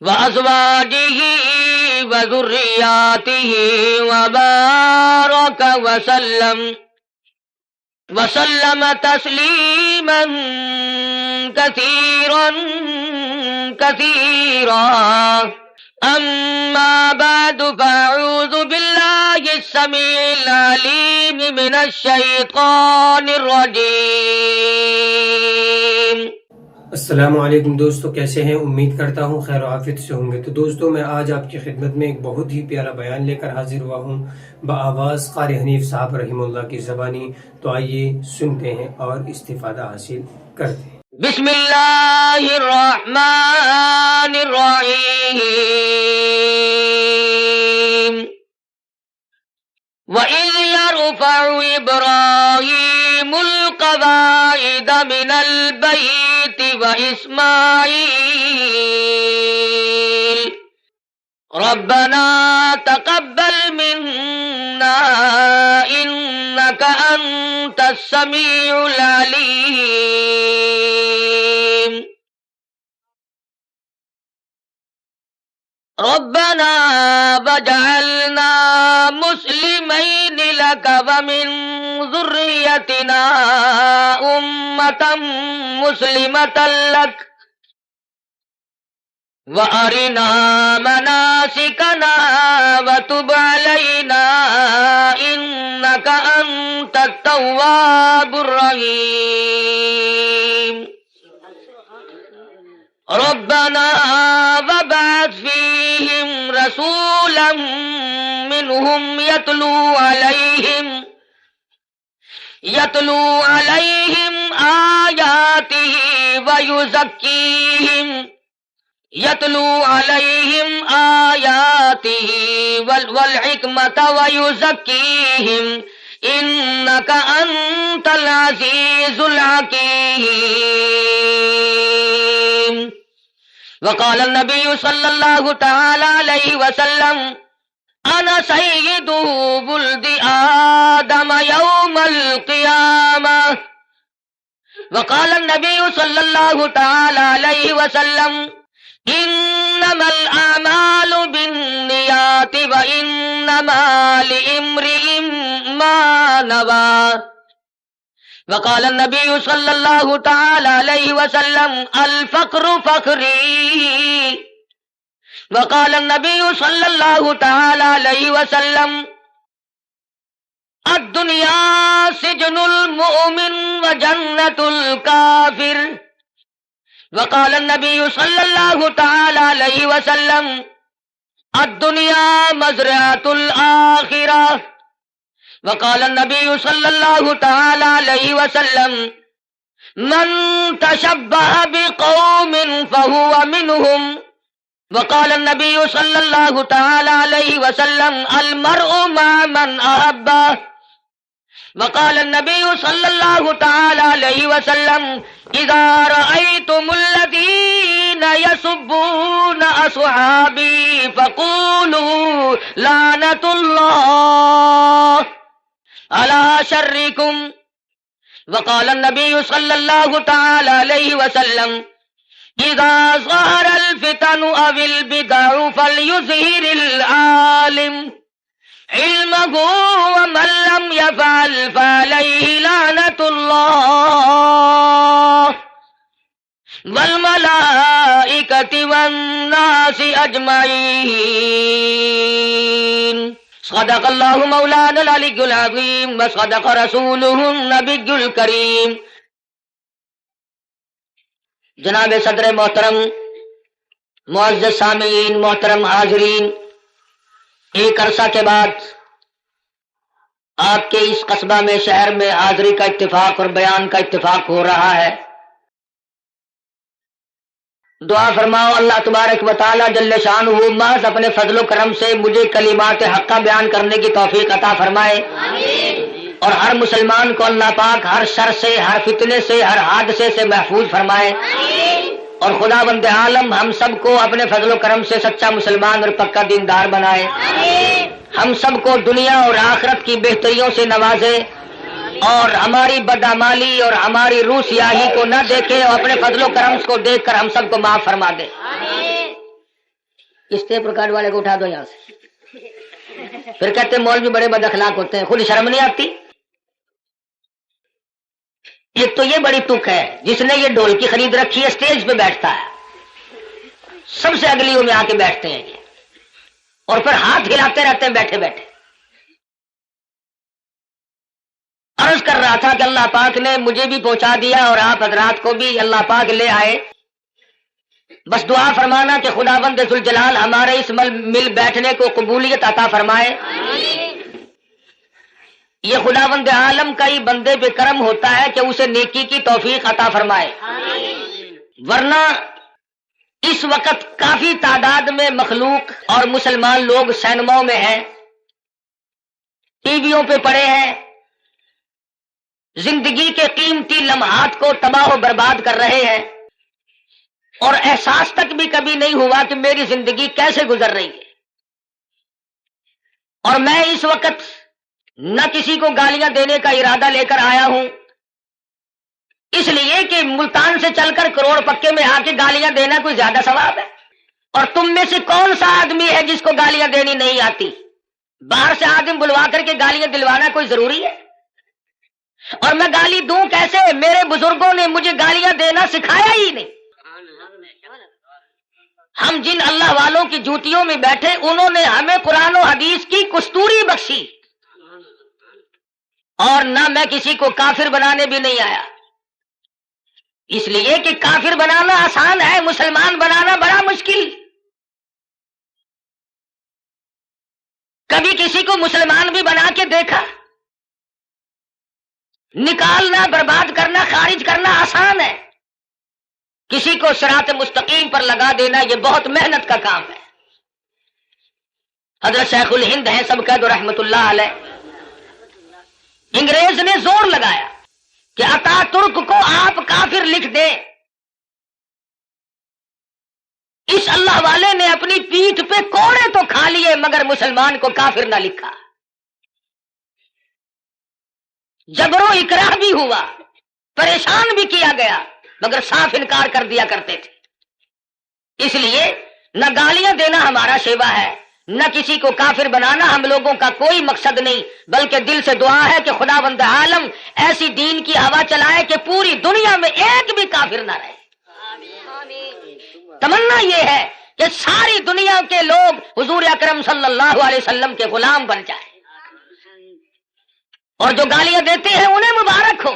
وأزواجه وذرياته وبارك وسلم تسليما كثيرا أما بعد فأعوذ بالله السميع العليم من الشيطان الرجيم۔ السلام علیکم دوستو، کیسے ہیں؟ امید کرتا ہوں خیر و عافیت سے ہوں گے۔ تو دوستو، میں آج آپ کی خدمت میں ایک بہت ہی پیارا بیان لے کر حاضر ہوا ہوں بآواز قاری حنیف صاحب رحمہ اللہ کی زبانی۔ تو آئیے سنتے ہیں اور استفادہ حاصل کرتے ہیں۔ بسم اللہ الرحمن الرحیم۔ وَإِذْ يَرْفَعُ إِبْرَاهِيمُ الْقَوَاعِدَ مِنَ الْبَيْتِ وَإِسْمَاعِيلُ رَبَّنَا تَقَبَّلْ مِنَّا إِنَّكَ أَنْتَ السَّمِيعُ الْعَلِيمُ رَبَّنَا وَاجْعَلْنَا مُسْلِمَيْنِ لَكَ وَمِنْ ذُرِّيَّتِنَا أُمَّةً مُسْلِمَةً لَكَ وَأَرِنَا مَنَاسِكَنَا وَتُبْ عَلَيْنَا إِنَّكَ أَنْتَ التَّوَّابُ الرَّحِيمُ رَبَّنَا وَابْعَثْ فِيهِمْ رَسُولًا مِّنْهُمْ يَتْلُو عَلَيْهِمْ آيَاتِهِ وَالْحِكْمَةَ وَيُزَكِّيهِمْ إِنَّكَ أَنْتَ الْعَزِيزُ الْحَكِيمُ۔ وقال النبي صلى الله تعالى عليه وسلم أنا سيد ولد آدم يوم القيامة۔ وقال النبي صلى الله تعالى عليه وسلم إنما الأعمال بالنيات وإنما لامرئ ما نوى۔ وقال النبي صلى الله تعالى عليه وسلم الفقر فخري۔ وقال النبي صلى الله تعالى عليه وسلم الدنيا سجن المؤمن وجنة الكافر۔ وقال النبي صلى الله تعالى عليه وسلم الدنيا مزرعة الآخرة۔ وقال النبي صلى الله تعالى عليه وسلم من تشبه بقوم فهو منهم۔ وقال النبي صلى الله تعالى عليه وسلم المرء مع من أحبه۔ وقال النبي صلى الله تعالى عليه وسلم إذا رأيتم الذين يسبون أصحابي فقولوا لعنة الله على شركم۔ وقال النبي صلى الله تعالى عليه وسلم إذا ظهر الفتن أو البدع فليظهر العالم علمه ومن لم يفعل فعليه لعنة الله والملائكة والناس أجمعين۔ صدق الله مولانا العلي العظيم وصدق رسوله النبي الكريم۔ جناب صدر محترم، معزز سامعین، محترم حاضرین، ایک عرصہ کے بعد آپ کے اس قصبہ میں، شہر میں حاضری کا اتفاق اور بیان کا اتفاق ہو رہا ہے۔ دعا فرماؤ اللہ تبارک و تعالی جل شانہ محض اپنے فضل و کرم سے مجھے کلمات حقہ بیان کرنے کی توفیق عطا فرمائے، اور ہر مسلمان کو اللہ پاک ہر شر سے، ہر فتنے سے، ہر حادثے سے محفوظ فرمائے، اور خدا بند عالم ہم سب کو اپنے فضل و کرم سے سچا مسلمان اور پکا دیندار بنائے، ہم سب کو دنیا اور آخرت کی بہتریوں سے نوازے، اور ہماری بدعمالی اور ہماری روح سیاہی کو نہ دیکھے، اور اپنے فضل و کرم کو دیکھ کر ہم سب کو معاف فرما دے۔ اس ٹیپ ریکارڈ والے کو اٹھا دو یہاں سے. پھر کہتے ہیں مولوی بڑے بد اخلاق ہوتے ہیں، خود شرم نہیں آتی؟ ایک تو یہ بڑی تک ہے، جس نے یہ ڈھول کی خرید رکھی ہے اسٹیج پہ بیٹھتا ہے، سب سے اگلیوں میں آ کے بیٹھتے ہیں یہ، اور پھر ہاتھ ہلاتے رہتے ہیں بیٹھے بیٹھے. عرض کر رہا تھا کہ اللہ پاک نے مجھے بھی پہنچا دیا اور آپ حضرات کو بھی اللہ پاک لے آئے. بس دعا فرمانا کہ خداوند ذوالجلال ہمارے اس مل بیٹھنے کو قبولیت عطا فرمائے. یہ خداوند عالم کا ہی بندے پہ کرم ہوتا ہے کہ اسے نیکی کی توفیق عطا فرمائے. ورنہ اس وقت کافی تعداد میں مخلوق اور مسلمان لوگ سینماؤں میں ہیں، ٹی ویوں پہ پڑے ہیں، زندگی کے قیمتی لمحات کو تباہ و برباد کر رہے ہیں، اور احساس تک بھی کبھی نہیں ہوا کہ میری زندگی کیسے گزر رہی ہے. اور میں اس وقت نہ کسی کو گالیاں دینے کا ارادہ لے کر آیا ہوں، اس لیے کہ ملتان سے چل کر کروڑ پکے میں آ کے گالیاں دینا کوئی زیادہ ثواب ہے. اور تم میں سے کون سا آدمی ہے جس کو گالیاں دینی نہیں آتی؟ باہر سے آدمی بلوا کر کے گالیاں دلوانا کوئی ضروری ہے؟ اور میں گالی دوں کیسے؟ میرے بزرگوں نے مجھے گالیاں دینا سکھایا ہی نہیں. ہم جن اللہ والوں کی جوتیوں میں بیٹھے انہوں نے ہمیں قرآن و حدیث کی کستوری بخشی، اور نہ میں کسی کو کافر بنانے بھی نہیں آیا. اس لیے کہ کافر بنانا آسان ہے، مسلمان بنانا بڑا مشکل. کبھی کسی کو مسلمان بھی بنا کے دیکھا؟ نکالنا، برباد کرنا، خارج کرنا آسان ہے، کسی کو صراط مستقیم پر لگا دینا یہ بہت محنت کا کام ہے. حضرت شیخ الہند ہیں سب قید رحمت اللہ علیہ، انگریز نے زور لگایا کہ اتا ترک کو آپ کافر لکھ دیں. اس اللہ والے نے اپنی پیٹھ پہ کوڑے تو کھا لیے مگر مسلمان کو کافر نہ لکھا. جبر و اکراہ بھی ہوا، پریشان بھی کیا گیا، مگر صاف انکار کر دیا کرتے تھے. اس لیے نہ گالیاں دینا ہمارا شیوا ہے، نہ کسی کو کافر بنانا ہم لوگوں کا کوئی مقصد نہیں، بلکہ دل سے دعا ہے کہ خداوند عالم ایسی دین کی ہوا چلائے کہ پوری دنیا میں ایک بھی کافر نہ رہے. تمنا یہ ہے کہ ساری دنیا کے لوگ حضور اکرم صلی اللہ علیہ وسلم کے غلام بن جائیں، اور جو گالیاں دیتے ہیں انہیں مبارک ہو.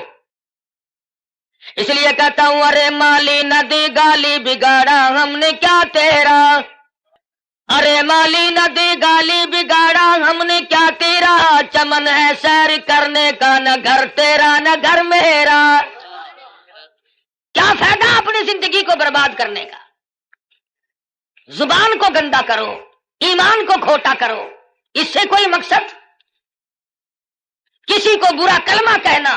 اس لیے کہتا ہوں ارے مالی ندی گالی بگاڑا ہم نے کیا تیرا، ارے مالی ندی گالی بگاڑا ہم نے کیا تیرا، چمن ہے سیر کرنے کا نہ گھر تیرا نہ گھر میرا. کیا فائدہ اپنی زندگی کو برباد کرنے کا؟ زبان کو گندا کرو، ایمان کو کھوٹا کرو، اس سے کوئی مقصد؟ کسی کو برا کلمہ کہنا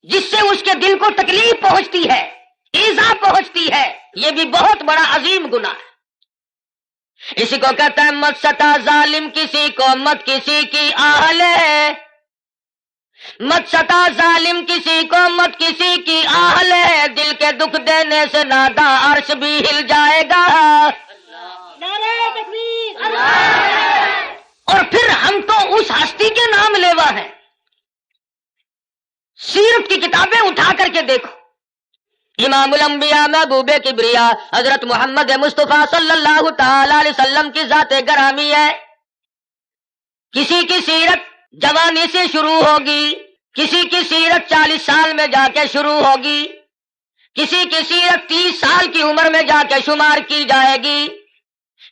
جس سے اس کے دل کو تکلیف پہنچتی ہے، ایذا پہنچتی ہے، یہ بھی بہت بڑا عظیم گناہ ہے. اسی کو کہتا ہے مت ستا ظالم کسی کو مت کسی کی آہ لے، مت ستا ظالم کسی کو مت کسی کی آہ لے، دل کے دکھ دینے سے نادا عرش بھی ہل جائے گا. اور پھر ہم تو اس ہستی کے نام لیوا ہیں. سیرت کی کتابیں اٹھا کر کے دیکھو، امام الانبیاء محبوب کبریا حضرت محمد مصطفیٰ صلی اللہ تعالی علیہ وسلم کی ذات گرامی ہے. کسی کی سیرت جوانی سے شروع ہوگی، کسی کی سیرت 40 سال میں جا کے شروع ہوگی، کسی کی سیرت 30 سال کی عمر میں جا کے شمار کی جائے گی.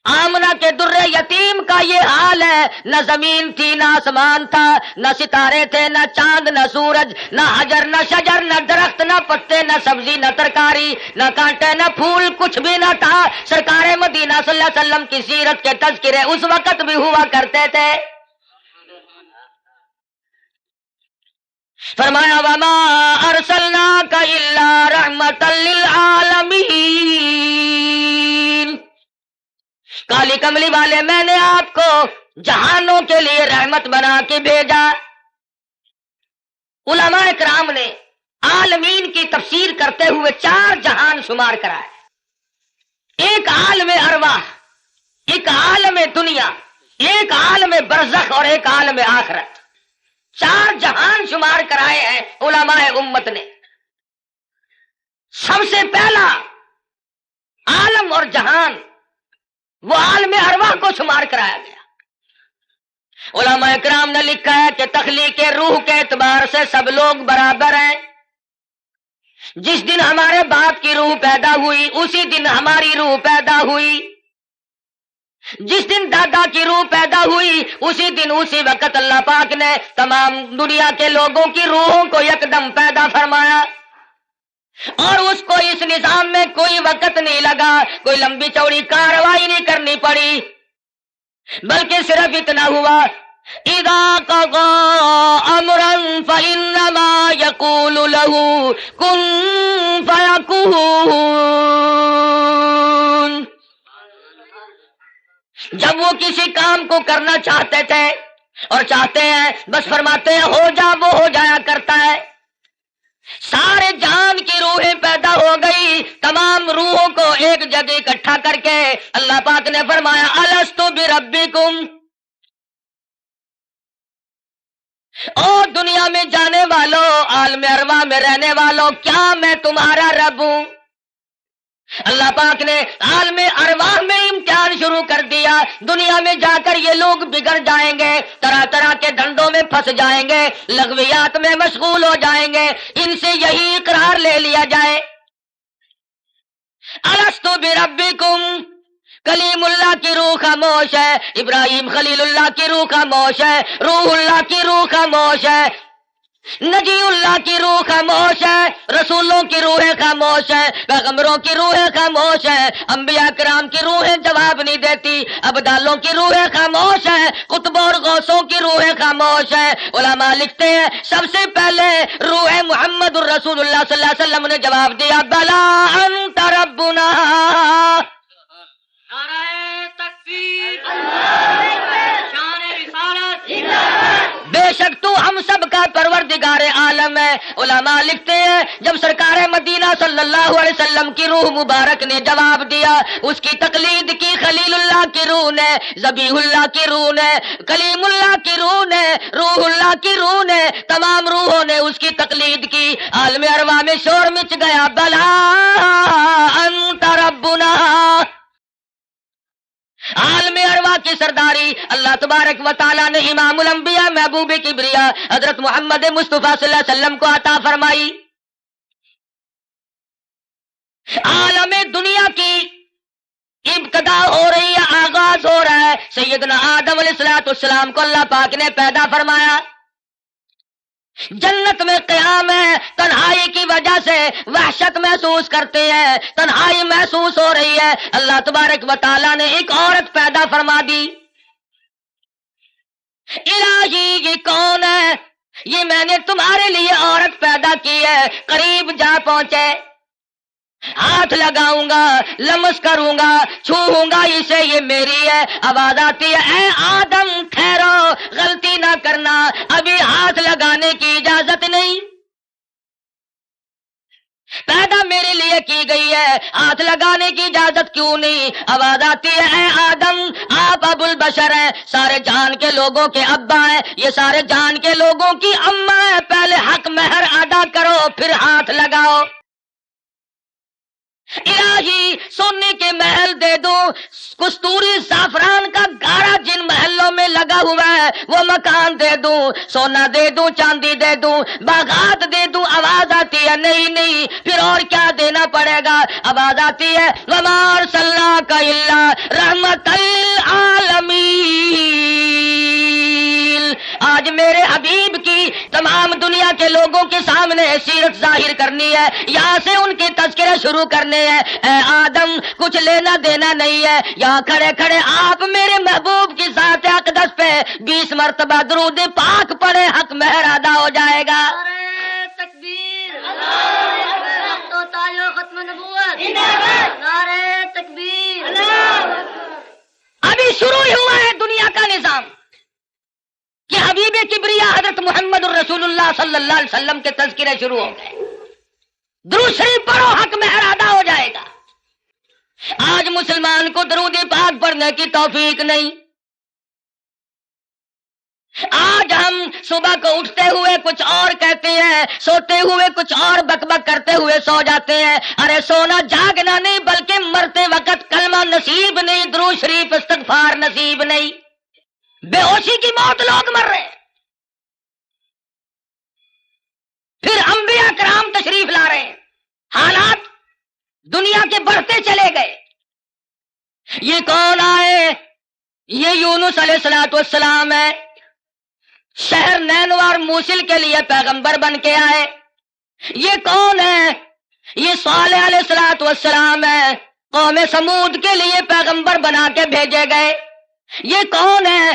آمنہ کے در یتیم کا یہ حال ہے، نہ زمین تھی نہ آسمان تھا، نہ ستارے تھے نہ چاند نہ سورج، نہ حجر نہ شجر، نہ درخت نہ پتے، نہ سبزی نہ ترکاری، نہ کانٹے نہ پھول، کچھ بھی نہ تھا. سرکار مدینہ صلی اللہ علیہ وسلم کی سیرت کے تذکرے اس وقت بھی ہوا کرتے تھے. فرمایا وما ارسلناک الا رحمتا للعالمین، کالی کملی والے میں نے آپ کو جہانوں کے لیے رحمت بنا کے بھیجا. علماء کرام نے عالمین کی تفسیر کرتے ہوئے 4 جہان شمار کرائے. ایک عالم ارواح، ایک عالم دنیا، ایک عالم برزخ اور ایک عالم آخرت، 4 جہان شمار کرائے ہیں علماء امت نے۔ سب سے پہلا عالم اور جہان وہ عالم ارواح کو شمار کرایا گیا۔ علماء کرام نے لکھا ہے کہ تخلیق روح کے اعتبار سے سب لوگ برابر ہیں۔ جس دن ہمارے باپ کی روح پیدا ہوئی اسی دن ہماری روح پیدا ہوئی، جس دن دادا کی روح پیدا ہوئی اسی دن اسی وقت اللہ پاک نے تمام دنیا کے لوگوں کی روحوں کو یکدم پیدا فرمایا، اور اس کو اس نظام میں کوئی وقت نہیں لگا، کوئی لمبی چوڑی کارروائی نہیں کرنی پڑی، بلکہ صرف اتنا ہوا اذا قضى امرا فانما يقول له كن فيكون۔ جب وہ کسی کام کو کرنا چاہتے تھے اور چاہتے ہیں بس فرماتے ہیں ہو جا، وہ ہو جایا کرتا ہے۔ سارے جان کی روحیں پیدا ہو گئی، تمام روحوں کو ایک جگہ اکٹھا کر کے اللہ پاک نے فرمایا الستو بربکم، او دنیا میں جانے والوں، عالم ارواح میں رہنے والوں، کیا میں تمہارا رب ہوں؟ اللہ پاک نے عالم ارواح میں امتحان شروع کر دیا۔ دنیا میں جا کر یہ لوگ بگڑ جائیں گے، طرح طرح کے ڈنڈوں میں پھنس جائیں گے، لغویات میں مشغول ہو جائیں گے، ان سے یہی اقرار لے لیا جائے الستو بربکم۔ کلیم اللہ کی روح خاموش ہے، ابراہیم خلیل اللہ کی روح خاموش ہے، روح اللہ کی روح خاموش ہے، نجی اللہ کی روح خاموش ہے، رسولوں کی روحیں خاموش ہیں، پیغمبروں کی روحیں خاموش ہیں، انبیاء کرام کی روحیں جواب نہیں دیتی، ابدالوں کی روحیں خاموش ہیں، قطبوں اور غوثوں کی روحیں خاموش ہیں۔ علماء لکھتے ہیں سب سے پہلے روح محمد الرسول اللہ صلی اللہ علیہ وسلم نے جواب دیا بلا انت ربنا۔ بے شک تو ہم سب کا پروردگار عالم ہے۔ علماء لکھتے ہیں جب سرکار مدینہ صلی اللہ علیہ وسلم کی روح مبارک نے جواب دیا، اس کی تقلید کی خلیل اللہ کی روح نے، ذبیح اللہ کی روح نے، کلیم اللہ کی روح نے، روح اللہ کی روح نے، تمام روحوں نے اس کی تقلید کی۔ عالم ارواح میں شور مچ گیا بلا انت ربنا۔ عالم ارواح کی سرداری اللہ تبارک و تعالیٰ نے امام الانبیاء محبوب کبریا حضرت محمد مصطفیٰ صلی اللہ علیہ وسلم کو عطا فرمائی۔ عالم دنیا کی ابتدا ہو رہی ہے، آغاز ہو رہا ہے۔ سیدنا آدم علیہ السلام کو اللہ پاک نے پیدا فرمایا، جنت میں قیام ہے، تنہائی کی وجہ سے وحشت محسوس کرتے ہیں، تنہائی محسوس ہو رہی ہے، اللہ تبارک و تعالیٰ نے ایک عورت پیدا فرما دی۔ الہی یہ کون ہے؟ یہ میں نے تمہارے لیے عورت پیدا کی ہے۔ قریب جا پہنچے، ہاتھ لگاؤں گا، لمس کروں گا، چھوؤں گا اسے، یہ میری ہے۔ آواز آتی ہے اے آدم ٹھہرو، غلطی نہ کرنا، ابھی ہاتھ لگانے کی اجازت نہیں، پیدا میرے لیے کی گئی ہے، ہاتھ لگانے کی اجازت کیوں نہیں؟ آواز آتی ہے اے آدم آپ ابو البشر ہیں، سارے جہان کے لوگوں کے ابا ہیں، یہ سارے جہان کے لوگوں کی اماں ہیں، پہلے حق مہر ادا کرو پھر ہاتھ لگاؤ۔ الہی سونے کے محل دے دوں، کستوری زعفران کا گارا جن محلوں میں لگا ہوا ہے وہ مکان دے دوں، سونا دے دوں، چاندی دے دوں، باغات دے دوں۔ آواز آتی ہے نہیں نہیں، پھر اور کیا دینا پڑے گا؟ آواز آتی ہے وما ارسلناک الا رحمۃ للعالمین۔ آج میرے حبیب کی تمام دنیا کے لوگوں کے سامنے سیرت ظاہر کرنی ہے، یہاں سے ان کے تذکرے شروع کرنے ہیں۔ اے آدم کچھ لینا دینا نہیں ہے، یہاں کھڑے کھڑے آپ میرے محبوب کی ذات اقدس پہ 20 مرتبہ درود پاک پڑھے، حق مہر ادا ہو جائے گا۔ تکبیر، تو تاج و ختم نبوت، نعرہ تکبیر۔ ابھی شروع ہی ہوا ہے دنیا کا نظام کہ حبیب کبریا حضرت محمد الرسول اللہ صلی اللہ علیہ وسلم کے تذکرے شروع ہو گئے۔ درود شریف پڑھو، حق مہر ادا ہو جائے گا۔ آج مسلمان کو درود پاک پڑھنے کی توفیق نہیں. آج ہم صبح کو اٹھتے ہوئے کچھ اور کہتے ہیں، سوتے ہوئے کچھ اور بک بک کرتے ہوئے سو جاتے ہیں. ارے سونا جاگنا نہیں، بلکہ مرتے وقت کلمہ نصیب نہیں، درود شریف استغفار نصیب نہیں. بے ہوشی کی موت لوگ مر رہے ہیں. پھر انبیاء کرام تشریف لا رہے ہیں، حالات دنیا کے بڑھتے چلے گئے. یہ کون آئے؟ یہ یونس علیہ السلام ہے، شہر نینوار موصل کے لیے پیغمبر بن کے آئے. یہ کون ہے؟ یہ صالح علیہ السلام ہے، قوم سمود کے لیے پیغمبر بنا کے بھیجے گئے. یہ کون ہے؟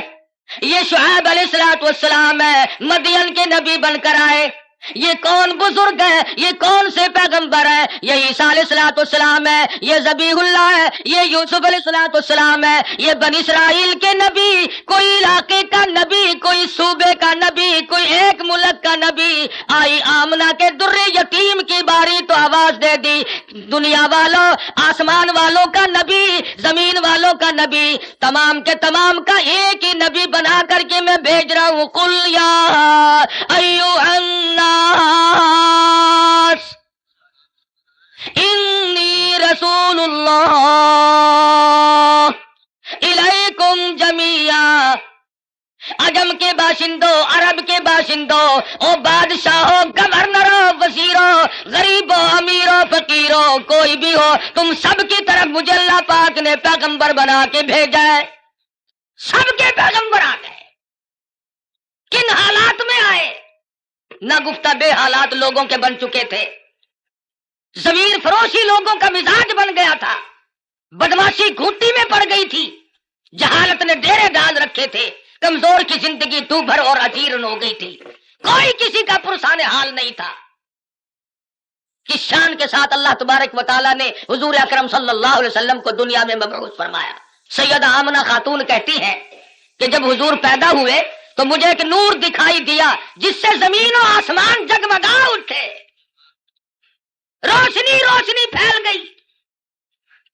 یہ شعیب علیہ السلام ہے، مدین کے نبی بن کر آئے. یہ کون بزرگ ہے؟ یہ کون سے پیغمبر ہے؟ یہ عیسیٰ علیہ السلام ہے، یہ ذبیح اللہ ہے، یہ یوسف علیہ السلام ہے، یہ بنی اسرائیل کے نبی. کوئی علاقے کا نبی، کوئی صوبے کا نبی، کوئی ایک ملک کا نبی. آئی آمنہ کے در یتیم کی باری تو آواز دے دی، دنیا والوں، آسمان والوں کا نبی، زمین والوں کا نبی، تمام کے تمام کا ایک ہی نبی بنا کر کے میں بھیج رہا ہوں. قل یا ایھا الناس انی رسول اللہ الیکم جمیعا. عجم کے باشندوں، عرب کے باشندوں، او بادشاہوں، گورنروں، وزیروں، غریبوں، امیروں، فقیروں، کوئی بھی ہو، تم سب کی طرف مجھے اللہ پاک نے پیغمبر بنا کے بھیجا ہے. سب کے پیغمبر آ گئے. کن حالات میں آئے؟ نہ گفتہ بے حالات لوگوں کے بن چکے تھے، ضمیر فروشی لوگوں کا مزاج بن گیا تھا، بدماشی گھوٹی میں پڑ گئی تھی، جہالت نے ڈیرے ڈال رکھے تھے، کمزور کی زندگی دو بھر اور اجیرن ہو گئی تھی، کوئی کسی کا پرسان حال نہیں تھا. کس شان کے ساتھ اللہ تبارک و تعالیٰ نے حضور اکرم صلی اللہ علیہ وسلم کو دنیا میں مبعوث فرمایا. سیدہ آمنہ خاتون کہتی ہیں کہ جب حضور پیدا ہوئے تو مجھے ایک نور دکھائی دیا جس سے زمین و آسمان جگمگا اٹھے، روشنی روشنی پھیل گئی.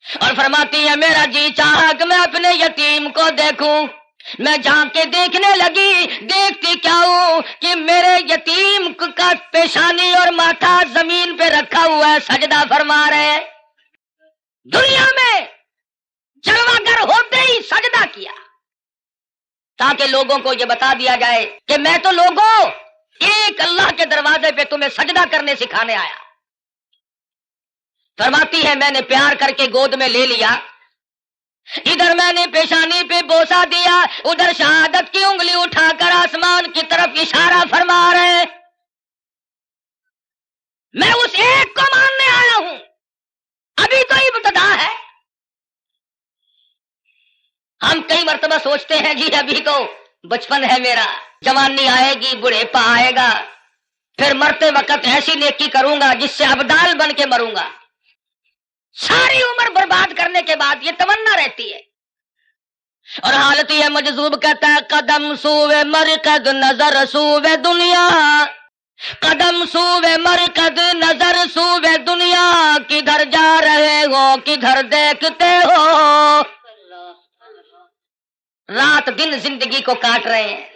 اور فرماتی ہے میرا جی چاہا کہ میں اپنے یتیم کو دیکھوں. میں جا کے دیکھنے لگی، دیکھتی کیا ہوں کہ میرے یتیم کا پیشانی اور ماتھا زمین پہ رکھا ہوا ہے، سجدہ فرما رہے. دنیا میں جلوہ گر ہوتے ہی سجدہ کیا تاکہ لوگوں کو یہ بتا دیا جائے کہ میں تو لوگوں ایک اللہ کے دروازے پہ تمہیں سجدہ کرنے سکھانے آیا. فرماتی ہے میں نے پیار کر کے گود میں لے لیا، ادھر میں نے پیشانی پہ بوسہ دیا، ادھر شہادت کی انگلی اٹھا کر آسمان کی طرف اشارہ فرما رہے. میں اس ایک کو ماننے آیا ہوں، ابھی تو ابتدا ہے. ہم کئی مرتبہ سوچتے ہیں جی ابھی تو بچپن ہے میرا، جوانی آئے گی، بڑھیپا آئے گا، پھر مرتے وقت ایسی نیکی کروں گا جس سے ابدال بن کے مروں گا. ساری عمر برباد کرنے کے بعد یہ تمنا رہتی ہے. اور حالت یہ مجذوب کہتا ہے قدم سوے مرکد نظر سوے دنیا، قدم سوے مرکد نظر سوے دنیا، کدھر جا رہے ہو کدھر دیکھتے ہو. رات دن زندگی کو کاٹ رہے ہیں،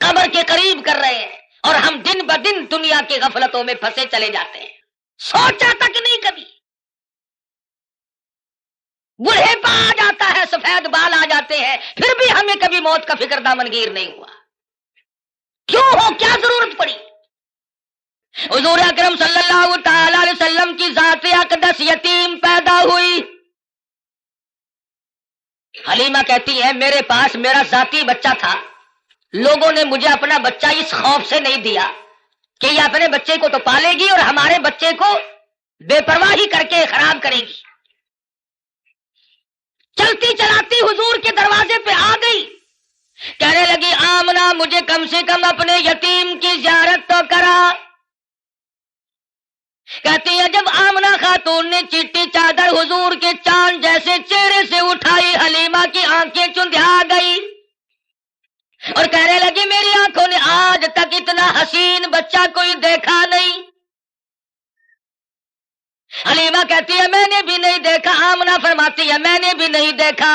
قبر کے قریب کر رہے ہیں، اور ہم دن بدن دنیا کی غفلتوں میں پھنسے چلے جاتے ہیں. سوچا تک نہیں کبھی. بڑھیپا آ جاتا ہے، سفید بال آ جاتے ہیں، پھر بھی ہمیں کبھی موت کا فکر دامنگیر نہیں ہوا. کیوں ہو؟ کیا ضرورت پڑی؟ حضور اکرم صلی اللہ تعالی علیہ وسلم کی ذات اقدس یتیم پیدا ہوئی. حلیمہ کہتی ہے میرے پاس میرا ذاتی بچہ تھا، لوگوں نے مجھے اپنا بچہ اس خوف سے نہیں دیا کہ یہ اپنے بچے کو تو پالے گی اور ہمارے بچے کو بے پرواہی کر کے خراب کرے گی. چلتی چلاتی حضور کے دروازے پہ آ گئی، کہنے لگی آمنہ مجھے کم سے کم اپنے یتیم کی زیارت تو کرا. کہتی ہے جب آمنہ خاتون نے چٹی چادر حضور کے چاند جیسے چہرے سے اٹھائی، حلیمہ کی آنکھیں چندھیا گئی اور کہنے لگی میری آنکھوں نے آج تک اتنا حسین بچہ کوئی دیکھا نہیں. حلیمہ کہتی ہے میں نے بھی نہیں دیکھا، آمنہ فرماتی ہے میں نے بھی نہیں دیکھا۔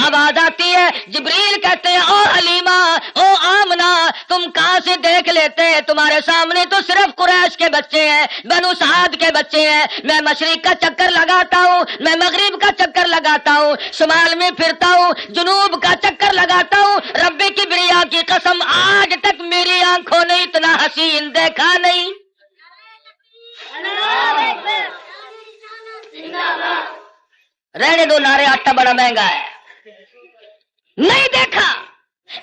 آواز آتی ہے، جبریل کہتے ہیں او حلیمہ او آمنہ تم کہاں سے دیکھ لیتے، تمہارے سامنے تو صرف قریش کے بچے ہیں، بنو سعد کے بچے ہیں، میں مشرق کا چکر لگاتا ہوں، میں مغرب کا چکر لگاتا ہوں، شمال میں پھرتا ہوں، جنوب کا چکر لگاتا ہوں، رب کبریا کی قسم آج تک میری آنکھوں نے اتنا حسین دیکھا نہیں۔ رہنے دو نعرے، آٹا بڑا مہنگا ہے، نہیں دیکھا۔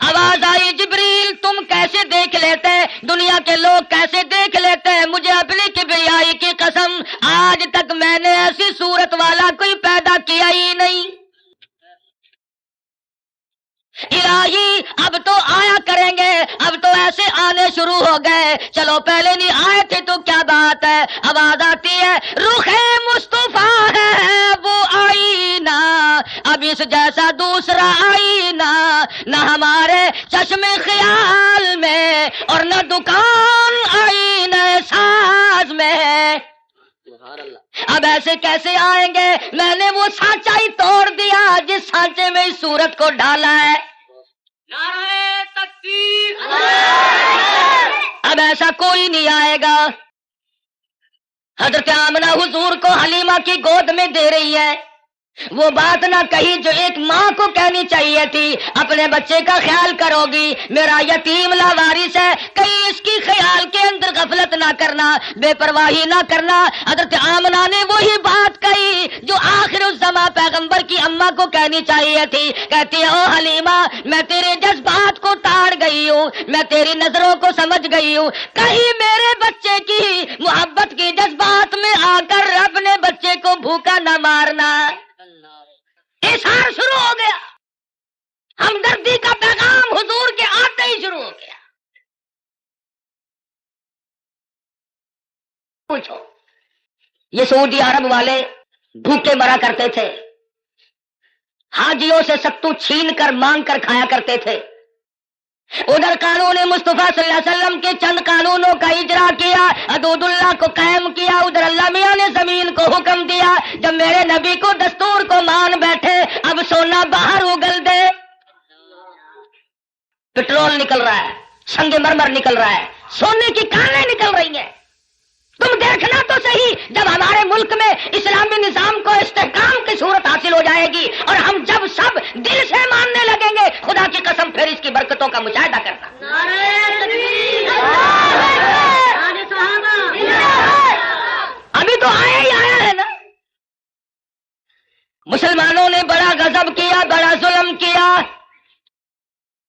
آواز آئی جبریل تم کیسے دیکھ لیتے، دنیا کے لوگ کیسے دیکھ لیتے، مجھے اپنی کبریائی کی قسم آج تک میں نے ایسی صورت والا کوئی پیدا کیا ہی نہیں۔ الہی اب تو آیا کریں گے، اب تو ایسے آنے شروع ہو گئے، چلو پہلے نہیں آئے تھے تو کیا بات ہے۔ آواز آتی ہے رخ مصطفیٰ ہے وہ آئینہ، اب اس جیسا دوسرا آئینہ نہ ہمارے چشم خیال میں اور نہ دکان آئینہ ساز میں۔ اب ایسے کیسے آئیں گے، میں نے وہ سانچہ ہی توڑ دیا جس سانچے میں اس صورت کو ڈالا ہے۔ نعرہ تکبیر، اب ایسا کوئی نہیں آئے گا۔ حضرت آمنہ حضور کو حلیمہ کی گود میں دے رہی ہے، وہ بات نہ کہی جو ایک ماں کو کہنی چاہیے تھی، اپنے بچے کا خیال کرو گی، میرا یتیم لاوارث ہے، کہیں اس کی خیال کے اندر غفلت نہ کرنا، بے پرواہی نہ کرنا۔ حضرت آمنہ نے وہی بات کہی جو آخر الزمان پیغمبر کی اماں کو کہنی چاہیے تھی، کہتی ہے او حلیمہ میں تیرے جذبات کو تاڑ گئی ہوں، میں تیری نظروں کو سمجھ گئی ہوں، کہیں میرے بچے کی محبت کی جذبات میں آ کر اپنے بچے کو بھوکا نہ مارنا۔ اظہار شروع ہو گیا، ہمدردی کا پیغام حضور کے آتے ہی شروع ہو گیا۔ پوچھو یہ سعودی عرب والے بھوکے مرا کرتے تھے، حاجیوں سے ستو چھین کر مانگ کر کھایا کرتے تھے، ادھر قانون مصطفیٰ صلی اللہ علیہ وسلم کے چند قانونوں کا اجرا کیا، حدود اللہ کو قائم کیا، ادھر اللہ میاں نے زمین کو حکم دیا جب میرے نبی کو دستور کو مان بیٹھے اب سونا باہر اگل دے، پٹرول نکل رہا ہے، سنگ مرمر نکل رہا ہے، سونے کی کانیں نکل رہی ہیں۔ تم دیکھنا تو صحیح جب ہمارے ملک میں اسلامی نظام کو استحکام کی صورت حاصل ہو جائے گی اور ہم جب سب دل سے ماننے لگیں گے، خدا کی قسم پھر اس کی برکتوں کا مشاہدہ کرنا۔ ابھی تو آیا ہی آیا ہے نا۔ مسلمانوں نے بڑا غضب کیا، بڑا ظلم کیا،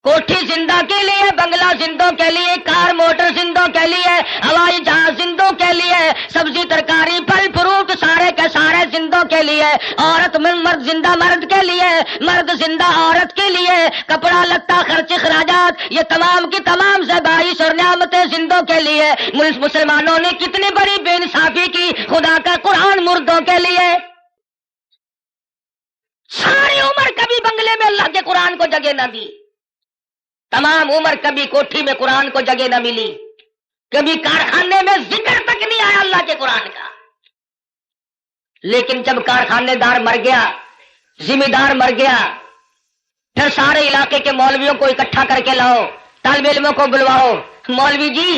کوٹھی زندہ کے لیے، بنگلہ زندوں کے لیے، کار موٹر زندوں کے لیے، ہوائی جہاز زندوں کے لیے، سبزی ترکاری پھل فروٹ سارے کے سارے زندوں کے لیے، عورت مرد زندہ مرد کے لیے، مرد زندہ عورت کے لیے، کپڑا لتا خرچ اخراجات یہ تمام کی تمام زبائش اور نعمتیں زندوں کے لیے۔ مسلمانوں نے کتنی بڑی بے انصافی کی، خدا کا قرآن مردوں کے لیے۔ ساری عمر کبھی بنگلے میں اللہ کے قرآن کو جگہ نہ دی، تمام عمر کبھی کوٹھی میں قرآن کو جگہ نہ ملی، کبھی کارخانے میں ذکر تک نہیں آیا اللہ کے قرآن کا۔ لیکن جب کارخانے دار مر گیا، ذمہ دار مر گیا، پھر سارے علاقے کے مولویوں کو اکٹھا کر کے لاؤ، طالب علموں کو بلواؤ، مولوی جی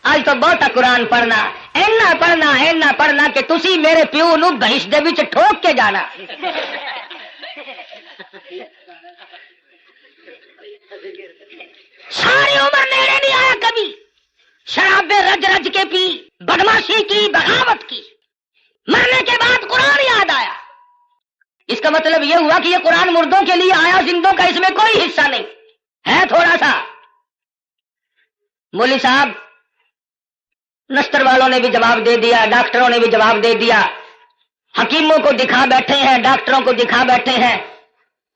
آج تو بہت قرآن پڑھنا، اینا پڑھنا کہ تسی میرے پیو نو بہش دے وچ ٹھوک کے جانا۔ ساری عمر نیڑے نہیں آیا کبھی، شرابیں رج رج کے پی، بدماشی کی، بغاوت کی، مرنے کے بعد قرآن یاد آیا۔ اس کا مطلب یہ ہوا کہ یہ قرآن مردوں کے لیے آیا، زندوں کا اس میں کوئی حصہ نہیں ہے، تھوڑا سا۔ مولوی صاحب نستر والوں نے بھی جواب دے دیا، ڈاکٹروں نے بھی جواب دے دیا، حکیموں کو دکھا بیٹھے ہیں، ڈاکٹروں کو دکھا بیٹھے ہیں،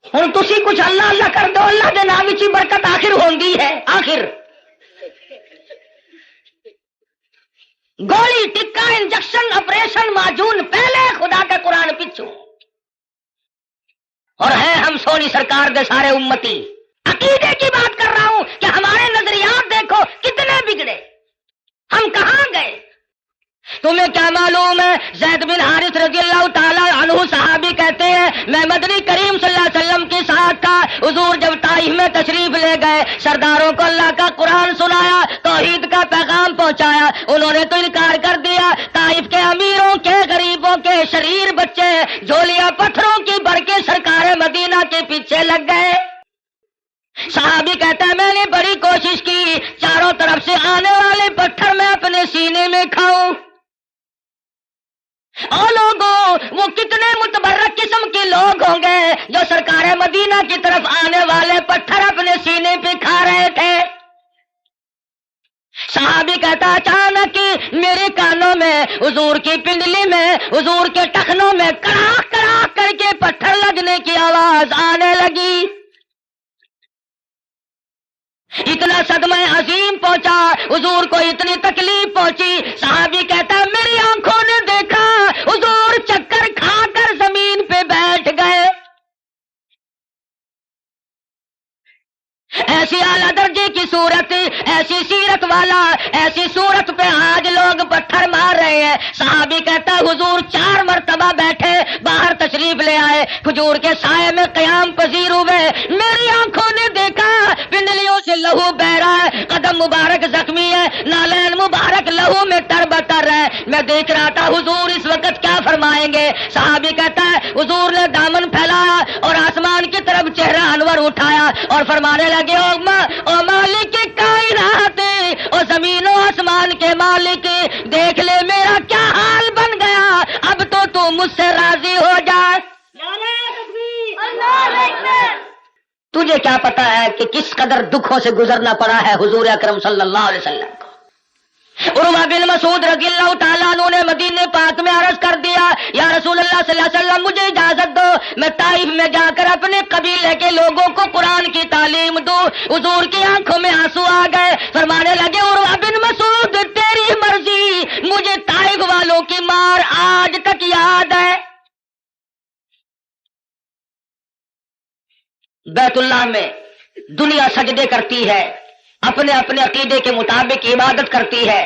ہن تسی کچھ اللہ اللہ کر دو، اللہ دے نام وچ برکت آخر ہوندی ہے۔ آخر گولی ٹکا انجیکشن آپریشن معجون پہلے، خدا کا قرآن پچھو، اور ہے ہم سونی سرکار دے سارے امتی۔ عقیدے کی بات کر رہا ہوں کہ ہمارے نظریات دیکھو کتنے بگڑے، ہم کہاں گئے؟ تمہیں کیا معلوم ہے؟ زید بن حارث رضی اللہ تعالیٰ عنہ صحابی کہتے ہیں میں مدنی کریم صلی اللہ علیہ وسلم کے ساتھ تھا. حضور جب طائف میں تشریف لے گئے، سرداروں کو اللہ کا قرآن سنایا، توحید کا پیغام پہنچایا، انہوں نے تو انکار کر دیا. طائف کے امیروں کے، غریبوں کے، شریر بچے جھولیاں پتھروں کی بھر کے سرکار مدینہ کے پیچھے لگ گئے. صحابی کہتا ہے میں نے بڑی کوشش کی چاروں طرف سے آنے والے پتھر میں اپنے سینے میں کھاؤں. اور لوگوں وہ کتنے متبرک قسم کے لوگ ہوں گے جو سرکار مدینہ کی طرف آنے والے پتھر اپنے سینے پہ کھا رہے تھے. صحابی کہتا اچانک میرے کانوں میں، حضور کی پنڈلی میں، حضور کے ٹخنوں میں کڑاک کڑاک کر کے پتھر لگنے کی آواز آنے لگی. اتنا صدمہ عظیم پہنچا، حضور کو اتنی تکلیف پہنچی. صحابی کہتا میری آنکھوں نے دیکھا حضور چکر کھا کر زمین پہ بیٹھ گئے. ایسی اعلیٰ درجے کی صورت، ایسی سیرت والا، ایسی صورت پہ آج لوگ پتھر مار رہے ہیں. صحابی کہتا حضور 4 مرتبہ بیٹھے، باہر تشریف لے آئے، کھجور کے سائے میں قیام پذیر ہوئے. میری آنکھوں نے دیکھا پنڈلیوں سے لہو بہ رہا ہے، قدم مبارک زخمی ہے، نالین مبارک لہو میں تر بتر ہے. میں دیکھ رہا تھا حضور اس وقت کیا فرمائیں گے. صحابی کہتا ہے حضور نے دامن پھیلایا اور آسمان کی طرف چہرہ انور اٹھایا اور فرمانے لگے او مالک کائنات، او زمین و آسمان کے مالک، دیکھ لے میرا کیا حال بن گیا، اب تو مجھ سے راضی ہو جا. تجھے کیا پتا ہے کہ کس قدر دکھوں سے گزرنا پڑا ہے حضور اکرم صلی اللہ علیہ وسلم کو. عروہ بن مسعود رضی اللہ تعالیٰ عنہ نے مدینے پاک میں عرض کر دیا یا رسول اللہ صلی اللہ علیہ وسلم مجھے اجازت دو میں طائف میں جا کر اپنے قبیلے کے لوگوں کو قرآن کی تعلیم دوں. حضور کی آنکھوں میں آنسو آ گئے، فرمانے لگے عروہ بن مسعود تیری مرضی، مجھے طائف والوں کی مار آج تک یاد ہے. بیت اللہ میں دنیا سجدے کرتی ہے، اپنے اپنے عقیدے کے مطابق عبادت کرتی ہے.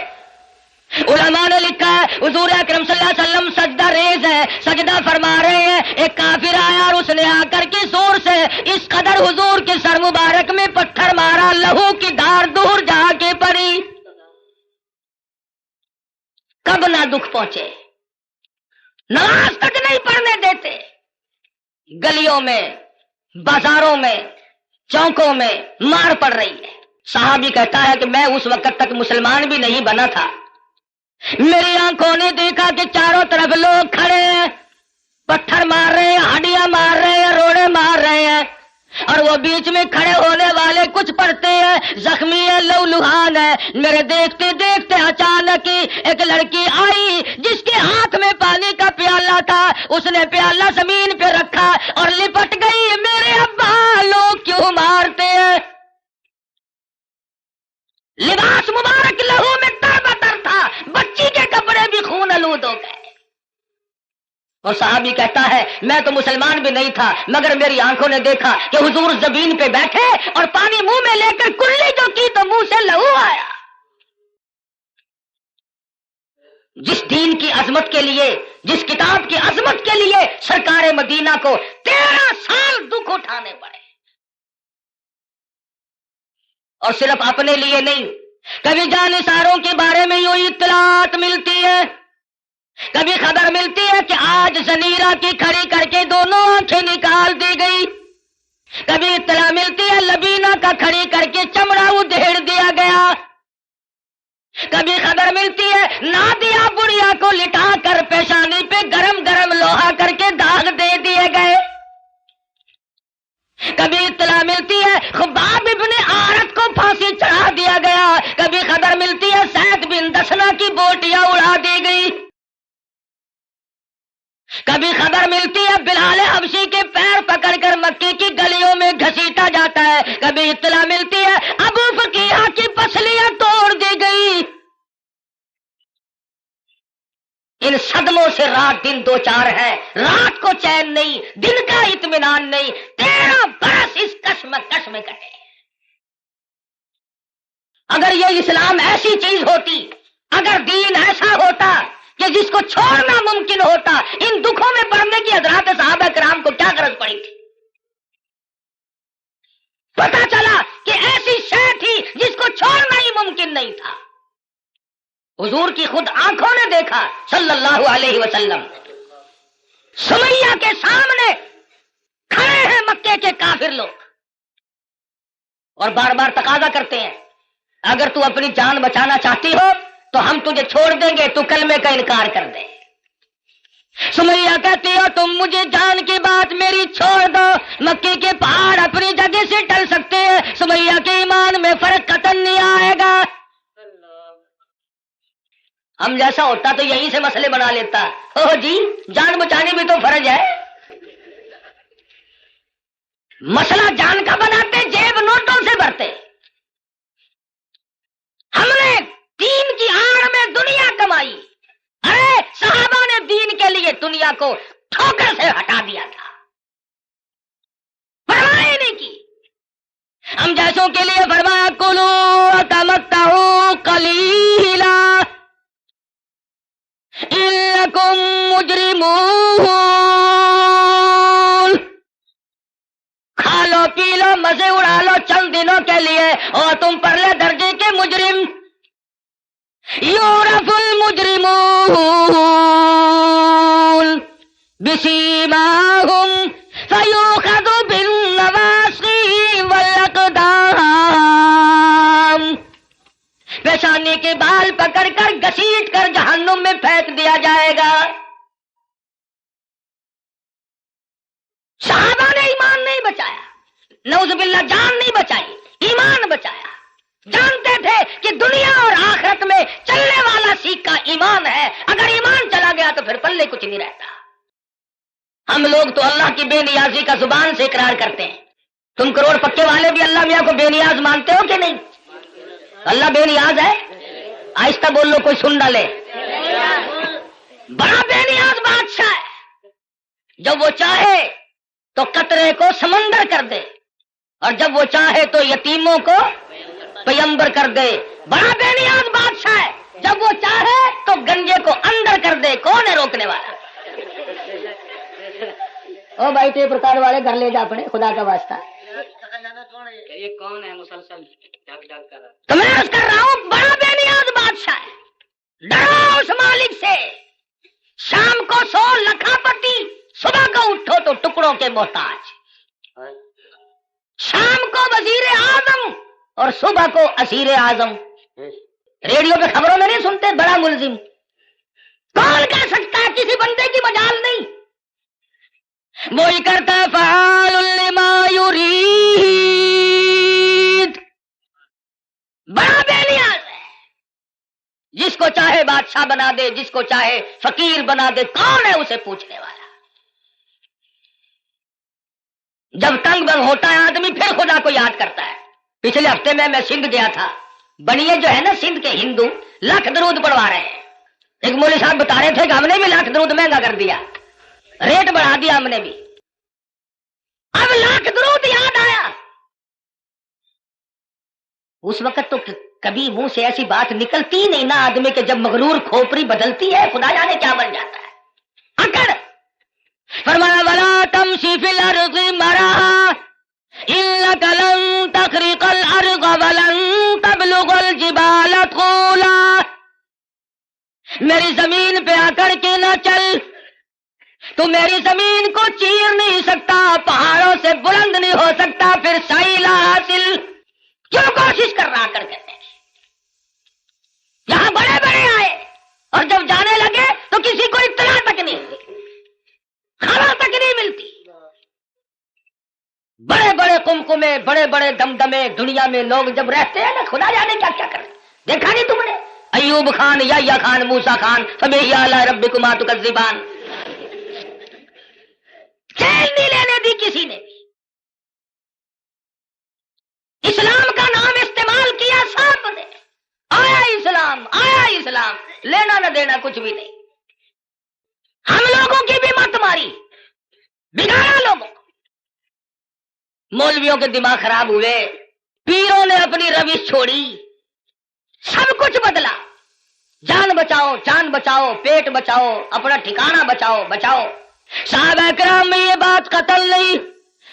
علماء نے لکھا ہے حضور اکرم صلی اللہ علیہ وسلم سجدہ ریز ہے، سجدہ فرما رہے ہیں. ایک کافر آیا اور اس نے آ کر کے زور سے اس قدر حضور کے سر مبارک میں پتھر مارا، لہو کی دھار دور جا کے پڑی. کب نہ دکھ پہنچے، نماز تک نہیں پڑھنے دیتے، گلیوں میں، بازاروں میں، چوکوں میں مار پڑ رہی ہے. صحابی کہتا ہے کہ میں اس وقت تک مسلمان بھی نہیں بنا تھا، میری آنکھوں نے دیکھا کہ چاروں طرف لوگ کھڑے ہیں، پتھر مار رہے ہیں، ہڈیاں مار رہے ہیں، روڑے مار رہے ہیں، اور وہ بیچ میں کھڑے ہونے والے کچھ پڑھتے ہیں، زخمی ہے، لہو لہان ہے. میرے دیکھتے دیکھتے اچانک ایک لڑکی آئی جس کے ہاتھ میں پانی کا پیالہ تھا، اس نے پیالہ زمین پہ رکھا اور لپٹ گئی. میرے ابا لوگ کیوں مارتے ہیں؟ لباس مبارک لہو میں تر بتر تھا، بچی کے کپڑے بھی خون آلود ہو گئے. اور صحابی کہتا ہے میں تو مسلمان بھی نہیں تھا مگر میری آنکھوں نے دیکھا کہ حضور زمین پہ بیٹھے اور پانی منہ میں لے کر کلی جو کی تو منہ سے لہو آیا. جس دین کی عظمت کے لیے، جس کتاب کی عظمت کے لیے سرکار مدینہ کو 13 سال دکھ اٹھانے پڑے، اور صرف اپنے لیے نہیں، کبھی جانثاروں کے بارے میں یوں اطلاعات ملتی ہے، کبھی خبر ملتی ہے کہ آج زنیرہ کی کھڑی کر کے دونوں آنکھیں نکال دی گئی، کبھی اطلاع ملتی ہے لبینہ کا کھڑی کر کے چمڑا ادھیڑ دیا گیا، کبھی خبر ملتی ہے نادیہ بڑھیا کو لٹا کر پیشانی پہ گرم گرم لوہا کر کے داغ دے دیے گئے، کبھی اطلاع ملتی ہے خباب ابن عارت کو پھانسی چڑھا دیا گیا، کبھی خبر ملتی ہے زید بن دسنہ کی بوٹیاں اڑا دی گئی، کبھی خبر ملتی ہے بلال حبشی کے پیر پکڑ کر مکی کی گلیوں میں گھسیٹا جاتا ہے، کبھی اطلاع ملتی ہے ابو فقیہ کی پسلیاں توڑ دی گئی. ان صدموں سے رات دن دو چار ہے، رات کو چین نہیں، دن کا اطمینان نہیں، 13 برس اس کشمکش میں کٹے. اگر یہ اسلام ایسی چیز ہوتی، اگر دین ایسا ہوتا کہ جس کو چھوڑنا ممکن ہوتا، ان دکھوں میں پڑنے کی حضرات صحابہ کرام کو کیا غرض پڑی تھی؟ پتا چلا کہ ایسی شے تھی جس کو چھوڑنا ہی ممکن نہیں تھا۔ حضور کی خود آنکھوں نے دیکھا صلی اللہ علیہ وسلم، سمیہ کے سامنے کھڑے ہیں مکے کے کافر لوگ اور بار بار تقاضا کرتے ہیں اگر تو اپنی جان بچانا چاہتی ہو تو ہم تجھے چھوڑ دیں گے، تو کلمے کا انکار کر دے۔ سمیہ کہتی ہو تم مجھے جان کی بات میری چھوڑ دو، مکے کے پہاڑ اپنی جگہ سے ٹل سکتے ہیں، سمیہ کے ایمان میں فرق قطعاً نہیں آئے گا۔ ہم جیسا ہوتا تو یہیں سے مسئلے بنا لیتا، اوہ جی جان بچانی بھی تو فرض ہے۔ مسئلہ جان کا بناتے، جیب نوٹوں سے بھرتے۔ ہم نے دین کی آڑ میں دنیا کمائی، ارے صحابہ نے دین کے لیے دنیا کو ٹھوکر سے ہٹا دیا تھا، پرواہ ہی نہیں کی۔ ہم جیسوں کے لیے فرمایا کلو وتمتعوا قلیلا انکم مجرمون، کھا لو پی لو مزے اڑا لو چند دنوں کے لیے اور تم پرلے درجے کے مجرم۔ یعرف المجرمون بسیماہم فیؤخذ بالنواصی والاقدام، پیشانی کے بال پکڑ کر گھسیٹ کر جہنم میں پھینک دیا جائے گا۔ صحابہ نے ایمان نہیں بچایا، نعوذ باللہ جان نہیں بچائی، ایمان بچایا۔ جانتے تھے کہ دنیا اور آخرت میں چلنے والا سیکہ ایمان ہے، اگر ایمان چلا گیا تو پھر پلے کچھ نہیں رہتا۔ ہم لوگ تو اللہ کی بے نیازی کا زبان سے اقرار کرتے ہیں، تم کروڑ پکے والے بھی اللہ میاں کو بے نیاز مانتے ہو کہ نہیں؟ اللہ بے نیاز ہے؟ آہستہ بول لو کوئی سن نہ لے۔ بڑا بے نیاز بادشاہ ہے، جب وہ چاہے تو قطرے کو سمندر کر دے اور جب وہ چاہے تو یتیموں کو پیمبر کر دے۔ بڑا بے نیاز بادشاہ ہے، جب وہ چاہے تو گنجے کو اندر کر دے، کون ہے روکنے والا؟ او بھائی ٹیپ ریکارڈ والے گھر لے جا اپنے، خدا کا واسطہ۔ یہ کون ہے مسلسل ڈگ ڈگ کر رہا؟ تو میں عرض کر رہا ہوں بڑا بے نیاز بادشاہ ہے، ڈرو اس مالک سے۔ شام کو سو لکھاپتی، صبح کو اٹھو تو ٹکڑوں کے محتاج۔ شام کو وزیر اعظم اور صبح کو اسیر اعظم۔ ریڈیو پہ خبروں میں نہیں سنتے بڑا ملزم؟ کون کہہ سکتا ہے کسی بندے کی مجال نہیں؟ وہی کرتا ہے فعال لما یرید، بڑا بے نیاز ہے، جس کو چاہے بادشاہ بنا دے، جس کو چاہے فقیر بنا دے، کون ہے اسے پوچھنے والا؟ جب تنگ بنگ ہوتا ہے آدمی پھر خدا کو یاد کرتا ہے۔ پچھلے ہفتے میں سندھ گیا تھا، بنیے جو ہے نا سندھ کے ہندو لاکھ درود پڑھوا رہے ہیں۔ ایک مولوی صاحب بتا رہے تھے کہ ہم نے بھی لاکھ درود مہنگا کر دیا، ریٹ بڑھا دیا ہم نے بھی۔ اب لاکھ درود یاد آیا، اس وقت تو کبھی منہ سے ایسی بات نکلتی نہیں نا آدمی کے، جب مغرور کھوپڑی بدلتی ہے خدا جانے کیا بن جاتا ہے۔ اکڑ فرمایا ولا تمشی فی الارض مرحا انک لن تخرق الارض ولن تبلغ الجبال طولا، میری زمین پہ آ کر کے نہ چل، تو میری زمین کو چیر نہیں سکتا، پہاڑوں سے بلند نہیں ہو سکتا، پھر سائلہ حاصل کیوں کوشش کر رہا کر کے؟ یہاں بڑے بڑے آئے اور جب جانے لگے تو کسی کو اطلاع تک نہیں ہوئی، خبر تک نہیں ملتی۔ بڑے بڑے کمکمے، بڑے بڑے دمدمے دنیا میں لوگ جب رہتے ہیں نا خدا جانے کیا کیا کرتے۔ دیکھا نہیں تم نے ایوب خان، یحییٰ خان، موسیٰ خان، فبأي آلاء ربكما تكذبان، چین نہیں لینے دی کسی نے بھی۔ اسلام کا نام استعمال کیا سب نے، آیا اسلام، آیا اسلام، لینا نہ دینا کچھ بھی نہیں۔ ہم لوگوں کی بھی مت ماری، بگاڑا لوگوں کو۔ مولویوں کے دماغ خراب ہوئے، پیروں نے اپنی روش چھوڑی، سب کچھ بدلا۔ جان بچاؤ، جان بچاؤ، پیٹ بچاؤ، اپنا ٹھکانہ بچاؤ، بچاؤ۔ صحابہ کرام میں یہ بات قتل نہیں۔